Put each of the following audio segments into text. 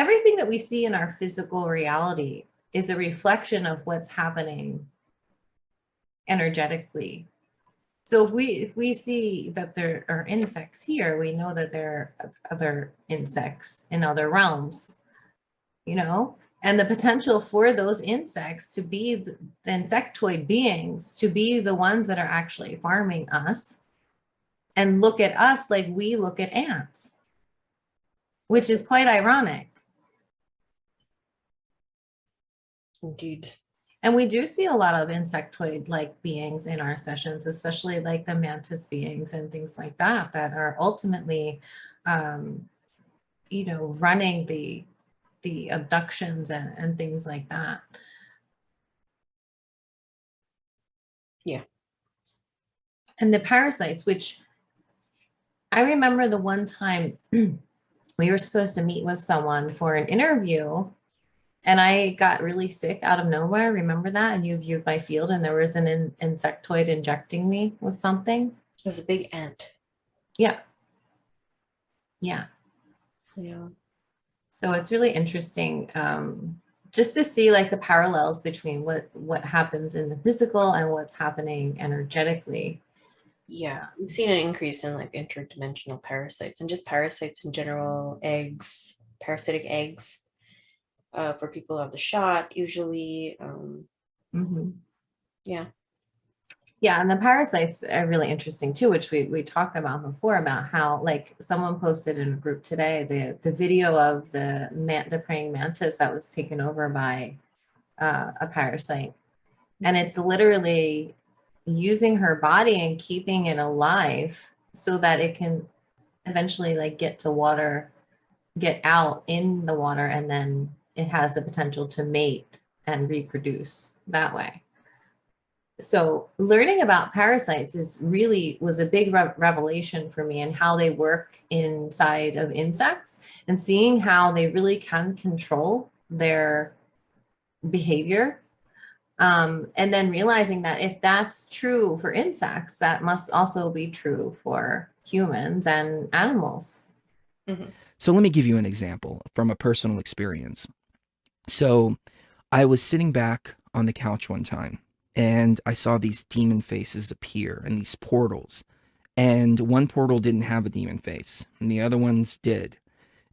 everything that we see in our physical reality is a reflection of what's happening energetically. So if we see that there are insects here, we know that there are other insects in other realms, you know, and the potential for those insects to be the insectoid beings, to be the ones that are actually farming us and look at us like we look at ants, which is quite ironic. Indeed. And we do see a lot of insectoid-like beings in our sessions, especially like the mantis beings and things like that, that are ultimately, you know, running the abductions and things like that. Yeah. And the parasites, which I remember the one time we were supposed to meet with someone for an interview, and I got really sick out of nowhere. Remember that? And you viewed my field, and there was an insectoid injecting me with something. It was a big ant. Yeah. Yeah. Yeah. So it's really interesting, just to see like the parallels between what happens in the physical and what's happening energetically. Yeah, we've seen an increase in like interdimensional parasites and just parasites in general, eggs, parasitic eggs. For people who have the shot, usually. Yeah. Yeah, and the parasites are really interesting too, which we talked about before, about how like someone posted in a group today the video of the praying mantis that was taken over by a parasite, and it's literally using her body and keeping it alive so that it can eventually like get to water, get out in the water, and then it has the potential to mate and reproduce that way. So learning about parasites was a big revelation for me, and how they work inside of insects, and seeing how they really can control their behavior. And then realizing that if that's true for insects, that must also be true for humans and animals. So let me give you an example from a personal experience. So I was sitting back on the couch one time, and I saw these demon faces appear in these portals. And one portal didn't have a demon face, and the other ones did.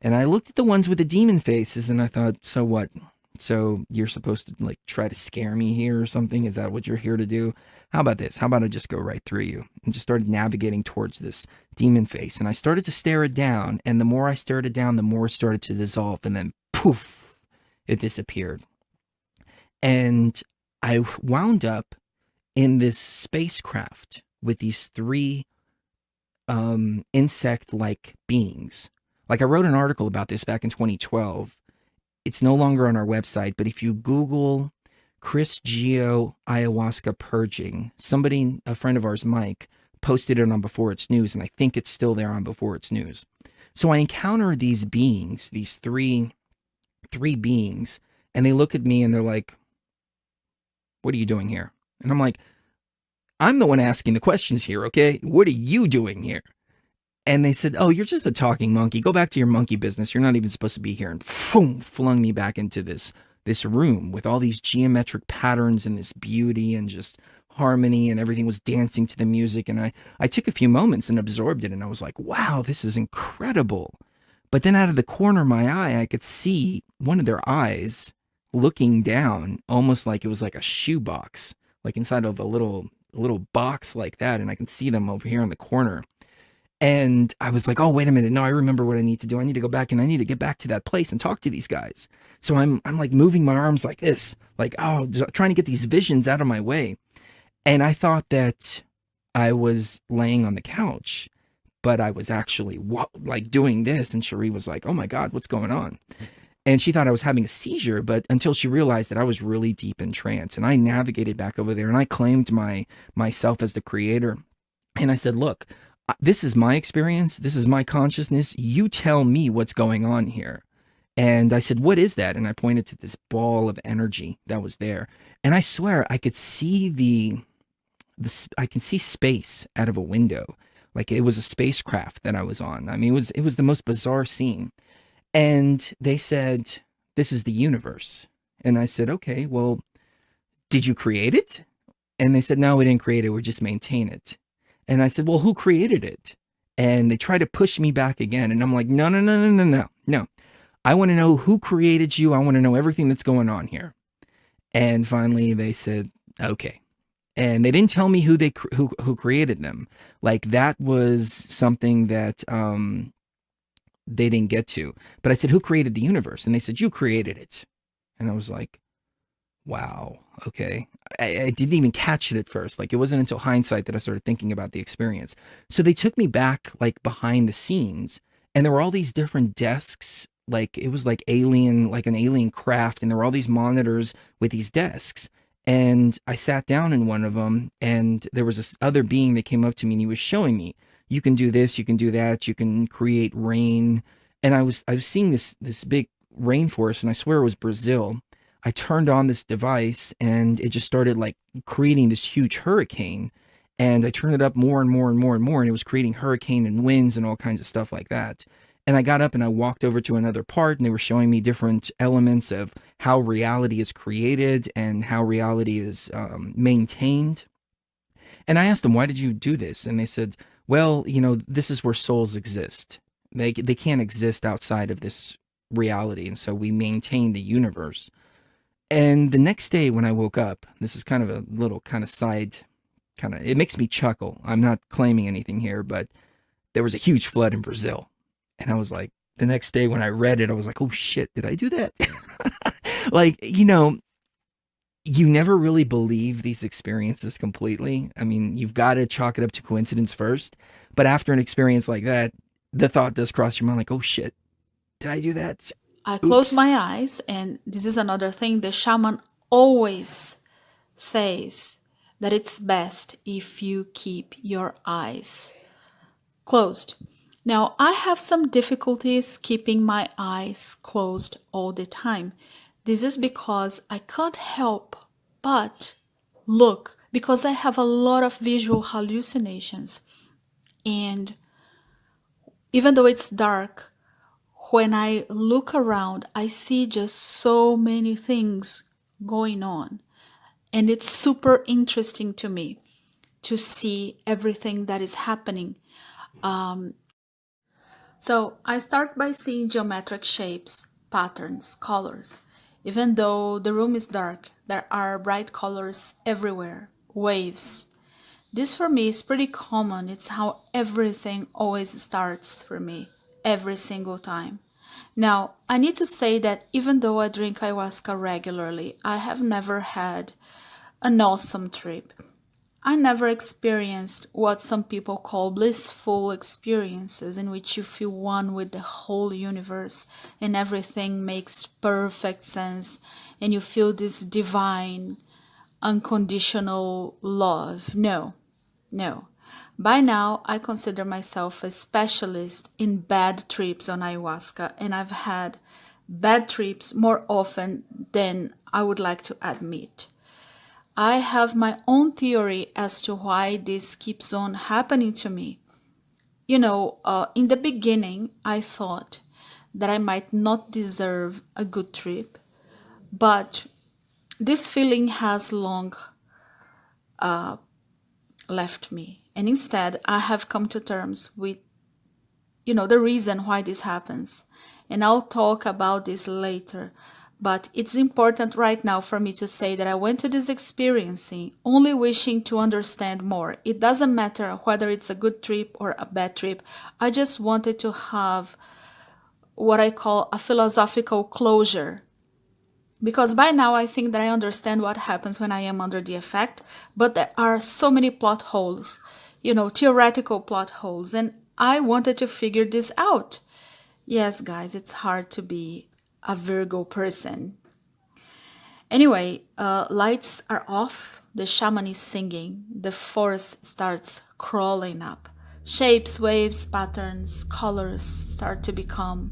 And I looked at the ones with the demon faces, and I thought, so what? So you're supposed to like try to scare me here or something? Is that what you're here to do? How about this? How about I just go right through you? And just started navigating towards this demon face. And I started to stare it down. And the more I stared it down, the more it started to dissolve. And then poof, it disappeared. And I wound up in this spacecraft with these three insect-like beings. Like I wrote an article about this back in 2012. It's no longer on our website, but if you Google Chris Geo Ayahuasca purging, a friend of ours, Mike, posted it on Before It's News, and I think it's still there on Before It's News. So I encounter these beings, these three beings, and they look at me and they're like, what are you doing here? And I'm like, I'm the one asking the questions here, okay? What are you doing here? And they said, oh, you're just a talking monkey. Go back to your monkey business. You're not even supposed to be here. And boom, flung me back into this room with all these geometric patterns and this beauty and just harmony, and everything was dancing to the music. And I took a few moments and absorbed it. And I was like, wow, this is incredible. But then out of the corner of my eye, I could see one of their eyes looking down, almost like it was like a shoebox, like inside of a little box like that. And I can see them over here in the corner. And I was like, oh, wait a minute. No, I remember what I need to do. I need to go back, and I need to get back to that place and talk to these guys. So I'm like moving my arms like this, like, oh, trying to get these visions out of my way. And I thought that I was laying on the couch, but I was actually like doing this. And Cherie was like, oh my God, what's going on? And she thought I was having a seizure, but until she realized that I was really deep in trance. And I navigated back over there, and I claimed myself as the creator. And I said, look, this is my experience. This is my consciousness. You tell me what's going on here. And I said, what is that? And I pointed to this ball of energy that was there. And I swear I could see I can see space out of a window. Like it was a spacecraft that I was on. I mean, it was the most bizarre scene. And they said, this is the universe. And I said, okay, well, did you create it? And they said, no, we didn't create it. We just maintain it. And I said, well, who created it? And they tried to push me back again. And I'm like, no, no, no, no, no, no, no. I want to know who created you. I want to know everything that's going on here. And finally they said, okay. And they didn't tell me who created them. Like that was something that they didn't get to. But I said, who created the universe? And they said, you created it. And I was like, wow, okay. I didn't even catch it at first. Like it wasn't until hindsight that I started thinking about the experience. So they took me back like behind the scenes, and there were all these different desks. Like it was like alien, like an alien craft. And there were all these monitors with these desks. And I sat down in one of them, and there was this other being that came up to me, and he was showing me, you can do this, you can do that, you can create rain. And I was seeing this big rainforest, and I swear it was Brazil. I turned on this device, and it just started like creating this huge hurricane. And I turned it up more and more and more and more, and it was creating hurricane and winds and all kinds of stuff like that. And I got up and I walked over to another part, and they were showing me different elements of how reality is created and how reality is maintained. And I asked them, why did you do this? And they said, well, you know, this is where souls exist. They can't exist outside of this reality. And so we maintain the universe. And the next day when I woke up, this is kind of a little kind of side, it makes me chuckle. I'm not claiming anything here, but there was a huge flood in Brazil. And I was like, the next day when I read it, I was like, oh shit, did I do that? Like, you know, you never really believe these experiences completely. I mean, you've got to chalk it up to coincidence first. But after an experience like that, the thought does cross your mind like, oh shit, did I do that? I close my eyes, and this is another thing. The shaman always says that it's best if you keep your eyes closed. Now, I have some difficulties keeping my eyes closed all the time. This is because I can't help but look, because I have a lot of visual hallucinations. And even though it's dark, when I look around, I see just so many things going on. And it's super interesting to me to see everything that is happening. So I start by seeing geometric shapes, patterns, colors. Even though the room is dark, there are bright colors everywhere, waves. This for me is pretty common. It's how everything always starts for me, every single time. Now, I need to say that even though I drink ayahuasca regularly, I have never had an awesome trip. I never experienced what some people call blissful experiences, in which you feel one with the whole universe and everything makes perfect sense and you feel this divine, unconditional love. No. By now, I consider myself a specialist in bad trips on ayahuasca, and I've had bad trips more often than I would like to admit. I have my own theory as to why this keeps on happening to me. You know, in the beginning, I thought that I might not deserve a good trip, but this feeling has long left me. And instead, I have come to terms with, the reason why this happens. And I'll talk about this later. But it's important right now for me to say that I went to this experiencing only wishing to understand more. It doesn't matter whether it's a good trip or a bad trip. I just wanted to have what I call a philosophical closure. Because by now I think that I understand what happens when I am under the effect, but there are so many plot holes, theoretical plot holes, and I wanted to figure this out. Yes, guys, it's hard to be a Virgo person. Anyway, lights are off, the shaman is singing, the forest starts crawling up. Shapes, waves, patterns, colors start to become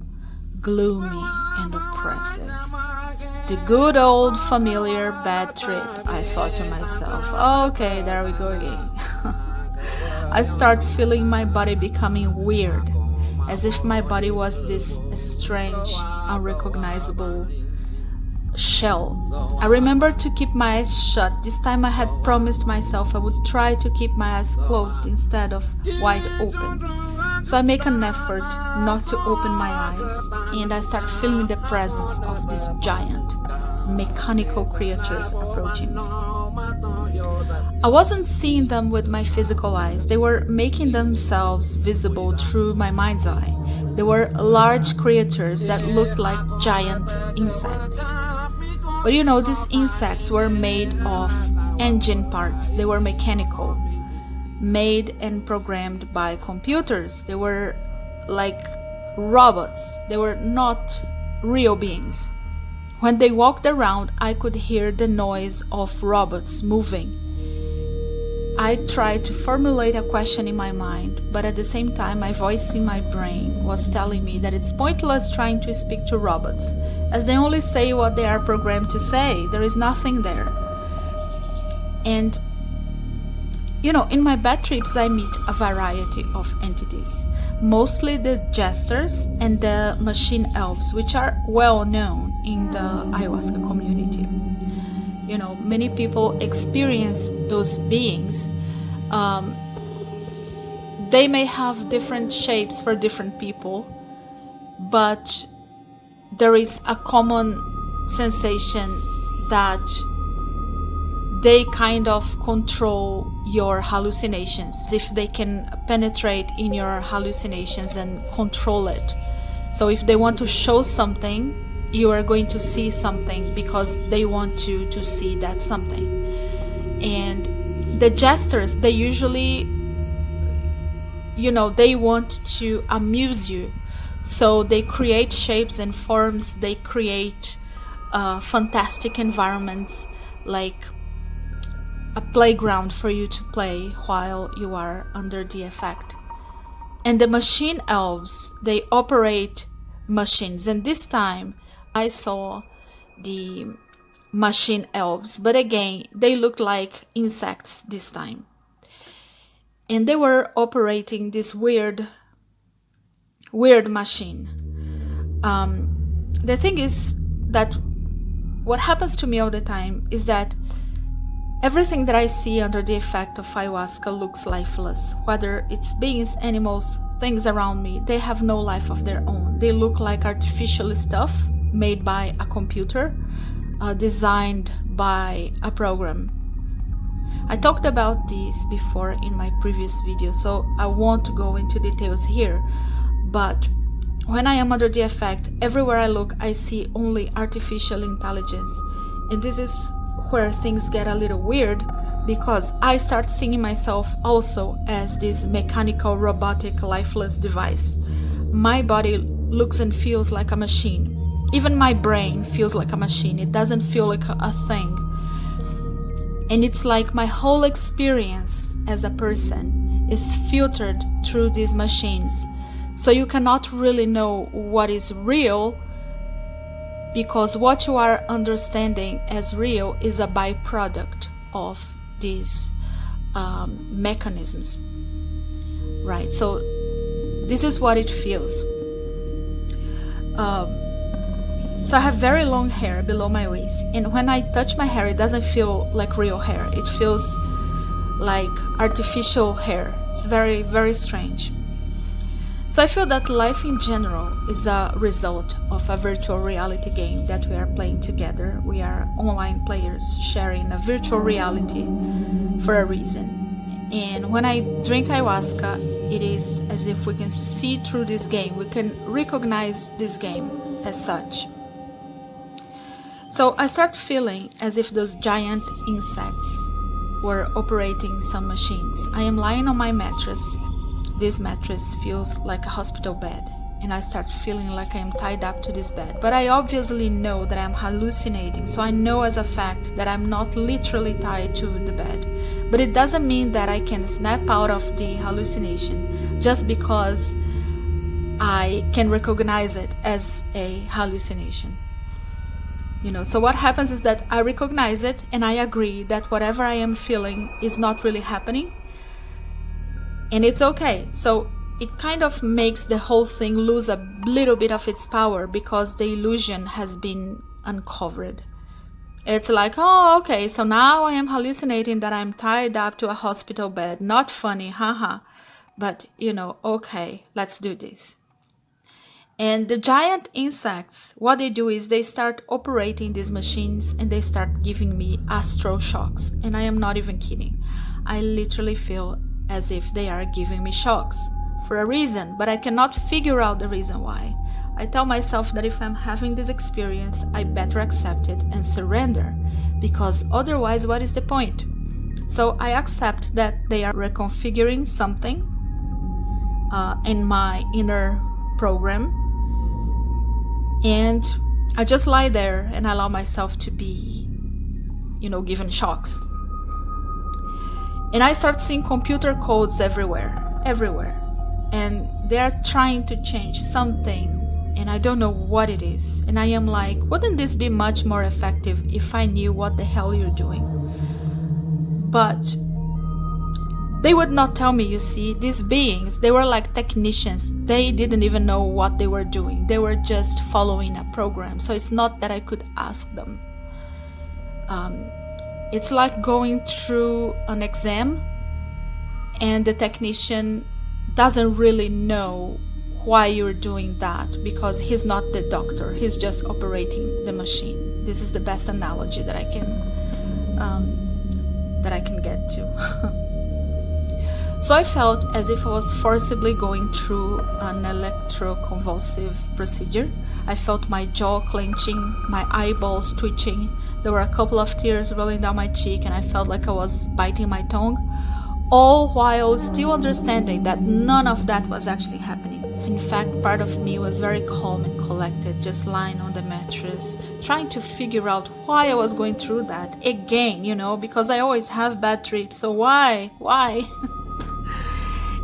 gloomy and oppressive. The good old familiar bad trip, I thought to myself. Okay, there we go again. I start feeling my body becoming weird. as if my body was this strange, unrecognizable shell. I remember to keep my eyes shut. This time I had promised myself I would try to keep my eyes closed instead of wide open. So I make an effort not to open my eyes, and I start feeling the presence of these giant, mechanical creatures approaching me. I wasn't seeing them with my physical eyes. They were making themselves visible through my mind's eye. They were large creatures that looked like giant insects. But you know, these insects were made of engine parts. They were mechanical, made and programmed by computers. They were like robots. They were not real beings. When they walked around, I could hear the noise of robots moving. I tried to formulate a question in my mind, but at the same time, my voice in my brain was telling me that it's pointless trying to speak to robots, as they only say what they are programmed to say. There is nothing there. And, you know, in my bad trips, I meet a variety of entities, mostly the jesters and the machine elves, which are well known in the ayahuasca community. You know, many people experience those beings. They may have different shapes for different people, but there is a common sensation that they kind of control your hallucinations, if they can penetrate in your hallucinations and control it. So if they want to show something, you are going to see something because they want you to see that something. And the jesters, they usually, you know, they want to amuse you. So they create shapes and forms, they create fantastic environments, like a playground for you to play while you are under the effect. And the machine elves, they operate machines. And this time I saw the machine elves, but again, they looked like insects this time. And they were operating this weird machine. The thing is that what happens to me all the time is that everything that I see under the effect of ayahuasca looks lifeless. Whether it's beings, animals, things around me, they have no life of their own. They look like artificial stuff made by a computer, designed by a program. I talked about this before in my previous video, so I won't go into details here. But when I am under the effect, everywhere I look, I see only artificial intelligence. And this is where things get a little weird, because I start seeing myself also as this mechanical, robotic, lifeless device. My body looks and feels like a machine. Even my brain feels like a machine. It doesn't feel like a thing. And it's like my whole experience as a person is filtered through these machines. So you cannot really know what is real, because what you are understanding as real is a byproduct of these mechanisms. Right? So this is what it feels. So I have very long hair below my waist, and when I touch my hair, it doesn't feel like real hair. It feels like artificial hair. It's very, very strange. So I feel that life in general is a result of a virtual reality game that we are playing together. We are online players sharing a virtual reality for a reason. And when I drink ayahuasca, it is as if we can see through this game. We can recognize this game as such. So I start feeling as if those giant insects were operating some machines. I am lying on my mattress. This mattress feels like a hospital bed, and I start feeling like I am tied up to this bed. But I obviously know that I'm hallucinating, so I know as a fact that I'm not literally tied to the bed. But it doesn't mean that I can snap out of the hallucination just because I can recognize it as a hallucination. You know, so what happens is that I recognize it and I agree that whatever I am feeling is not really happening. And it's okay. So it kind of makes the whole thing lose a little bit of its power because the illusion has been uncovered. It's like, oh, okay, so now I am hallucinating that I'm tied up to a hospital bed. Not funny, haha. But, okay, let's do this. And the giant insects, what they do is they start operating these machines and they start giving me astral shocks. And I am not even kidding. I literally feel as if they are giving me shocks for a reason, but I cannot figure out the reason why. I tell myself that if I'm having this experience, I better accept it and surrender, because otherwise, what is the point? So I accept that they are reconfiguring something in my inner program, and I just lie there and allow myself to be, given shocks. And I start seeing computer codes everywhere. And they're trying to change something, and I don't know what it is. And I am like, wouldn't this be much more effective if I knew what the hell you're doing? But they would not tell me, you see. These beings, they were like technicians. They didn't even know what they were doing. They were just following a program. So it's not that I could ask them. It's like going through an exam and the technician doesn't really know why you're doing that, because he's not the doctor. He's just operating the machine. This is the best analogy that I can get to. So I felt as if I was forcibly going through an electroconvulsive procedure. I felt my jaw clenching, my eyeballs twitching. There were a couple of tears rolling down my cheek, and I felt like I was biting my tongue, all while still understanding that none of that was actually happening. In fact, part of me was very calm and collected, just lying on the mattress, trying to figure out why I was going through that again, because I always have bad trips, so why?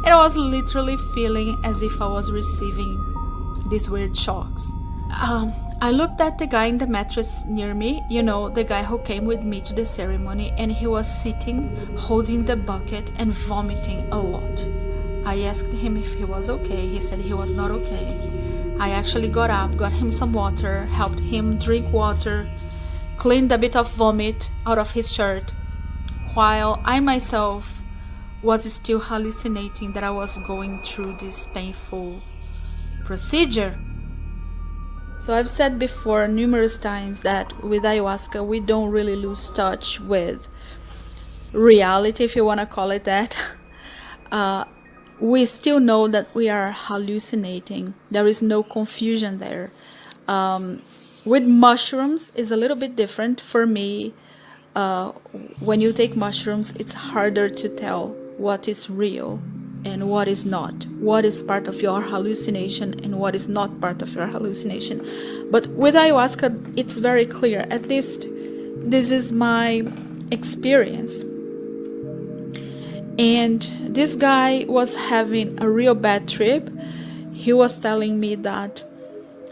And I was literally feeling as if I was receiving these weird shocks. I looked at the guy in the mattress near me, the guy who came with me to the ceremony, and he was sitting, holding the bucket and vomiting a lot. I asked him if he was okay. He said he was not okay. I actually got up, got him some water, helped him drink water, cleaned a bit of vomit out of his shirt, while I myself was still hallucinating that I was going through this painful procedure. So I've said before numerous times that with ayahuasca, we don't really lose touch with reality, if you want to call it that. We still know that we are hallucinating. There is no confusion there. With mushrooms, it's a little bit different. For me, when you take mushrooms, it's harder to tell what is real and what is not, what is part of your hallucination and what is not part of your hallucination. But with ayahuasca, it's very clear. At least this is my experience. And this guy was having a real bad trip. He was telling me that,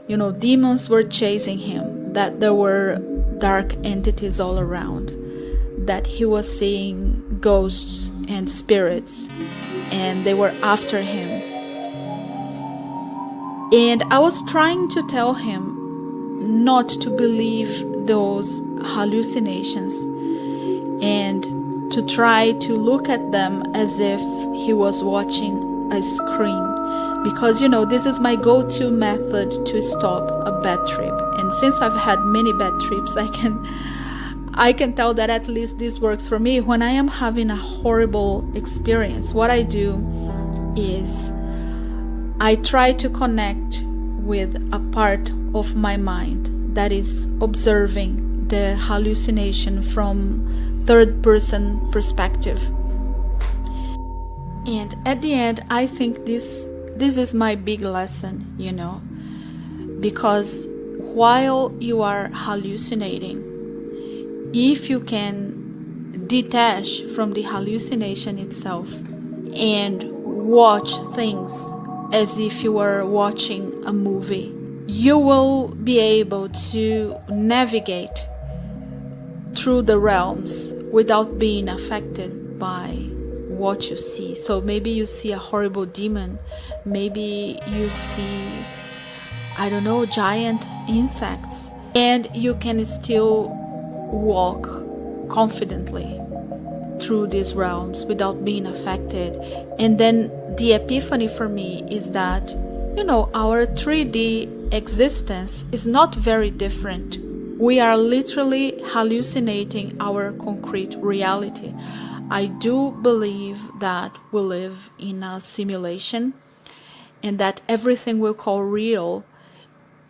demons were chasing him, that there were dark entities all around, that he was seeing ghosts and spirits, and they were after him. And I was trying to tell him not to believe those hallucinations and to try to look at them as if he was watching a screen, because this is my go-to method to stop a bad trip. And since I've had many bad trips, I can tell that at least this works for me. When I am having a horrible experience, what I do is I try to connect with a part of my mind that is observing the hallucination from third-person perspective. And at the end, I think this is my big lesson, because while you are hallucinating, if you can detach from the hallucination itself and watch things as if you were watching a movie, you will be able to navigate through the realms without being affected by what you see. So maybe you see a horrible demon, maybe you see, I don't know, giant insects, and you can still walk confidently through these realms without being affected. And then the epiphany for me is that, you know, our 3D existence is not very different. We are literally hallucinating our concrete reality. I do believe that we live in a simulation and that everything we call real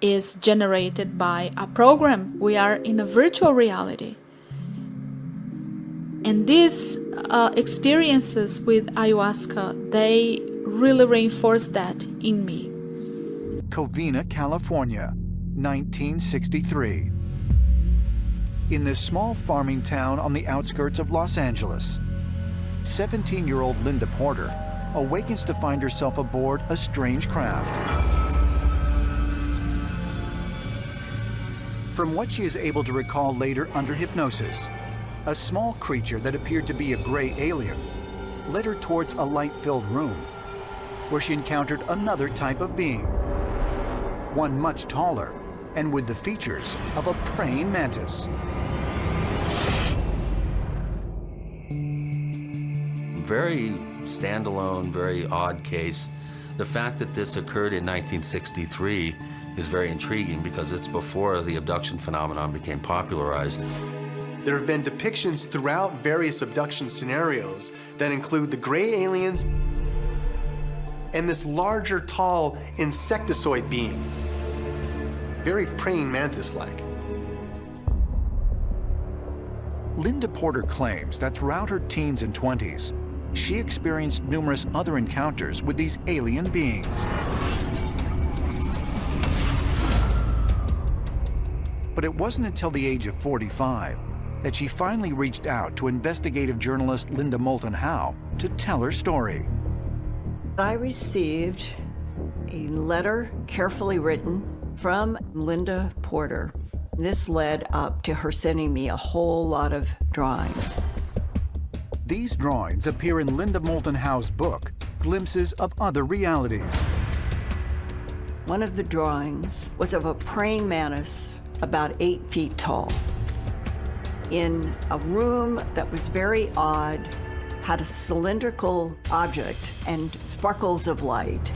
is generated by a program. We are in a virtual reality. And these experiences with ayahuasca, they really reinforce that in me. Covina, California, 1963. In this small farming town on the outskirts of Los Angeles, 17-year-old Linda Porter awakens to find herself aboard a strange craft. From what she is able to recall later under hypnosis, a small creature that appeared to be a gray alien led her towards a light-filled room where she encountered another type of being, one much taller and with the features of a praying mantis. Very standalone, very odd case. The fact that this occurred in 1963 is very intriguing because it's before the abduction phenomenon became popularized. There have been depictions throughout various abduction scenarios that include the gray aliens and this larger, tall insectoid being. Very praying mantis-like. Linda Porter claims that throughout her teens and 20s, she experienced numerous other encounters with these alien beings. But it wasn't until the age of 45 that she finally reached out to investigative journalist Linda Moulton Howe to tell her story. I received a letter carefully written from Linda Porter. This led up to her sending me a whole lot of drawings. These drawings appear in Linda Moulton Howe's book, Glimpses of Other Realities. One of the drawings was of a praying mantis about 8 feet tall, in a room that was very odd, had a cylindrical object and sparkles of light.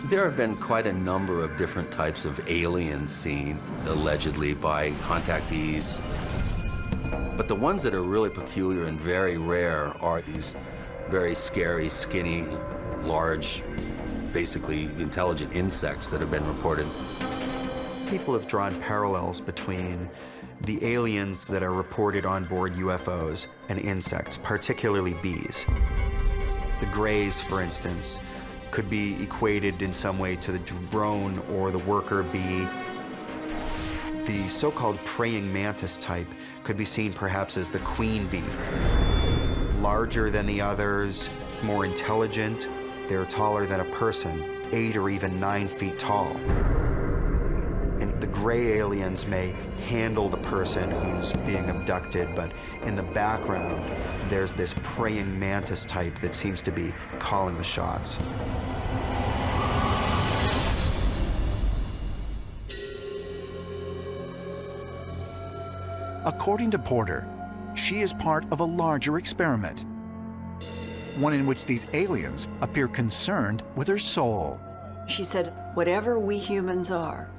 There have been quite a number of different types of aliens seen, allegedly, by contactees. But the ones that are really peculiar and very rare are these very scary, skinny, large, basically intelligent insects that have been reported. People have drawn parallels between the aliens that are reported on board UFOs and insects, particularly bees. The grays, for instance, could be equated in some way to the drone or the worker bee. The so-called praying mantis type could be seen perhaps as the queen bee. Larger than the others, more intelligent, they're taller than a person, 8 or even 9 feet tall. And the gray aliens may handle the person who's being abducted, but in the background, there's this praying mantis type that seems to be calling the shots. According to Porter, she is part of a larger experiment, one in which these aliens appear concerned with her soul. She said, whatever we humans are,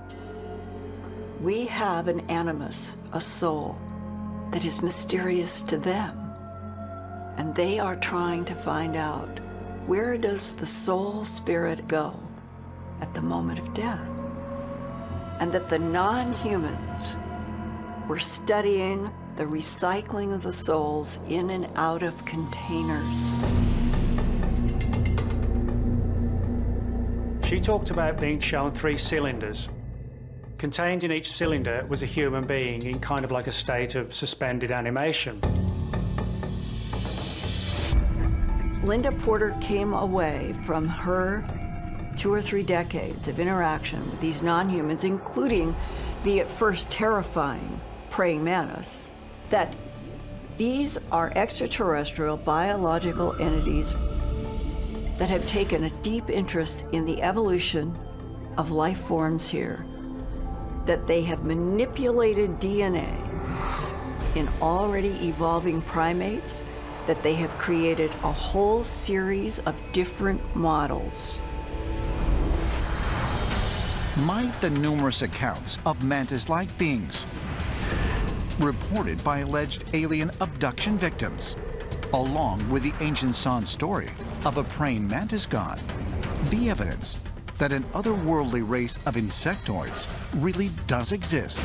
we have an animus, a soul, that is mysterious to them. And they are trying to find out, where does the soul spirit go at the moment of death? And that the non-humans were studying the recycling of the souls in and out of containers. She talked about being shown 3 cylinders. Contained in each cylinder was a human being in kind of like a state of suspended animation. Linda Porter came away from her 2 or 3 decades of interaction with these non-humans, including the at first terrifying praying mantis, that These are extraterrestrial biological entities that have taken a deep interest in the evolution of life forms here, that they have manipulated DNA in already evolving primates, that they have created a whole series of different models. Might the numerous accounts of mantis-like beings reported by alleged alien abduction victims, along with the ancient San story of a praying mantis god, be evidence that an otherworldly race of insectoids really does exist